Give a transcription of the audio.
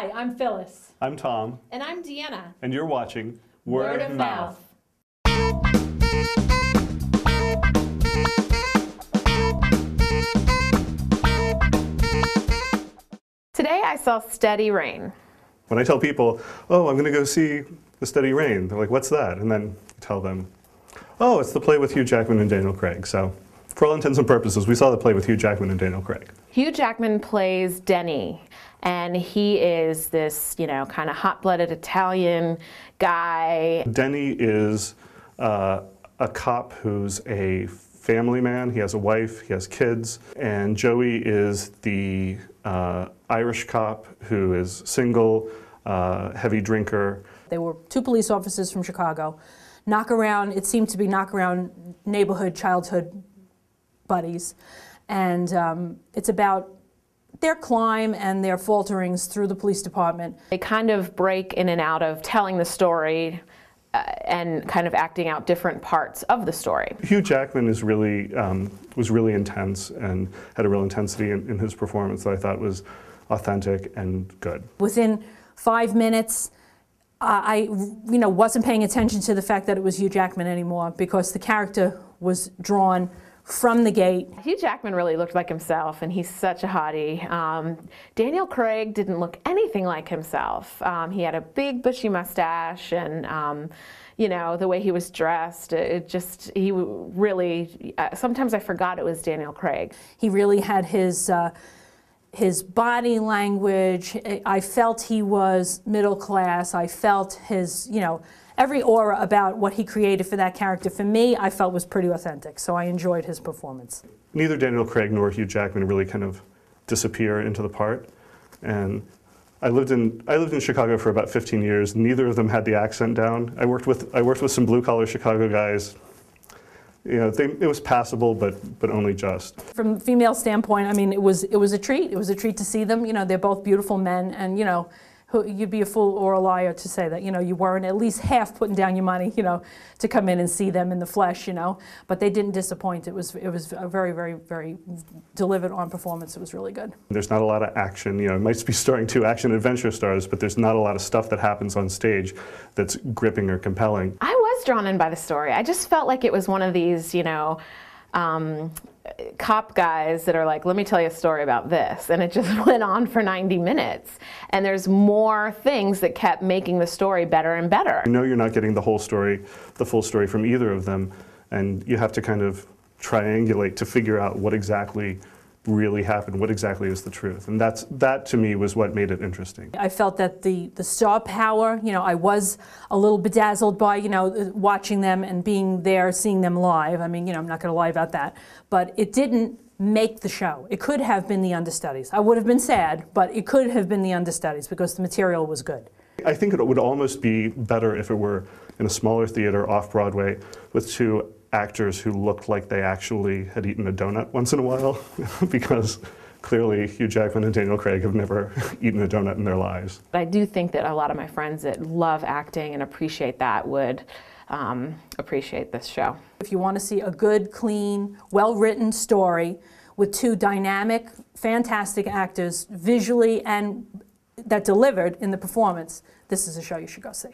Hi, I'm Phyllis. I'm Tom. And I'm Deanna. And you're watching Word of Mouth. Today I saw Steady Rain. When I tell people, oh, I'm going to go see The Steady Rain, they're like, what's that? And then I tell them, oh, it's the play with Hugh Jackman and Daniel Craig. So for all intents and purposes, we saw the play with Hugh Jackman and Daniel Craig. Hugh Jackman plays Denny, and he is this, kind of hot-blooded Italian guy. Denny is a cop who's a family man. He has a wife, he has kids, and Joey is the Irish cop who is single, heavy drinker. They were two police officers from Chicago. It seemed to be knock-around neighborhood, childhood buddies. And it's about their climb and their falterings through the police department. They kind of break in and out of telling the story and kind of acting out different parts of the story. Hugh Jackman is was really intense and had a real intensity in his performance that I thought was authentic and good. Within 5 minutes, I wasn't paying attention to the fact that it was Hugh Jackman anymore because the character was drawn from the gate. Hugh Jackman really looked like himself, and he's such a hottie. Daniel Craig didn't look anything like himself. He had a big bushy mustache, and the way he was dressed, he really, sometimes I forgot it was Daniel Craig. He really had his body language. I felt he was middle class. I felt his, every aura about what he created for that character, for me, I felt was pretty authentic, so I enjoyed his performance. Neither Daniel Craig nor Hugh Jackman really kind of disappear into the part. And I lived in Chicago for about 15 years. Neither of them had the accent down. I worked with some blue-collar Chicago guys. It was passable, but only just. From a female standpoint, I mean, it was a treat. It was a treat to see them. They're both beautiful men, and you'd be a fool or a liar to say that you weren't at least half putting down your money, to come in and see them in the flesh, But they didn't disappoint. It was a very, very, very delivered on performance. It was really good. There's not a lot of action. It might be starring two action adventure stars, but there's not a lot of stuff that happens on stage that's gripping or compelling. I was drawn in by the story. I just felt like it was one of these, cop guys that are like, let me tell you a story about this, and it just went on for 90 minutes, and there's more things that kept making the story better and better. You're not getting the whole story, the full story from either of them, and you have to kind of triangulate to figure out what exactly really happened, what exactly is the truth, and that to me was what made it interesting. I felt that the star power, I was a little bedazzled by, watching them and being there, seeing them live. I mean, I'm not going to lie about that, but it didn't make the show. It could have been the understudies. I would have been sad, but it could have been the understudies because the material was good. I think it would almost be better if it were in a smaller theater off Broadway with two actors who looked like they actually had eaten a donut once in a while, because clearly Hugh Jackman and Daniel Craig have never eaten a donut in their lives. I do think that a lot of my friends that love acting and appreciate that would appreciate this show. If you want to see a good, clean, well-written story with two dynamic, fantastic actors visually and that delivered in the performance, this is a show you should go see.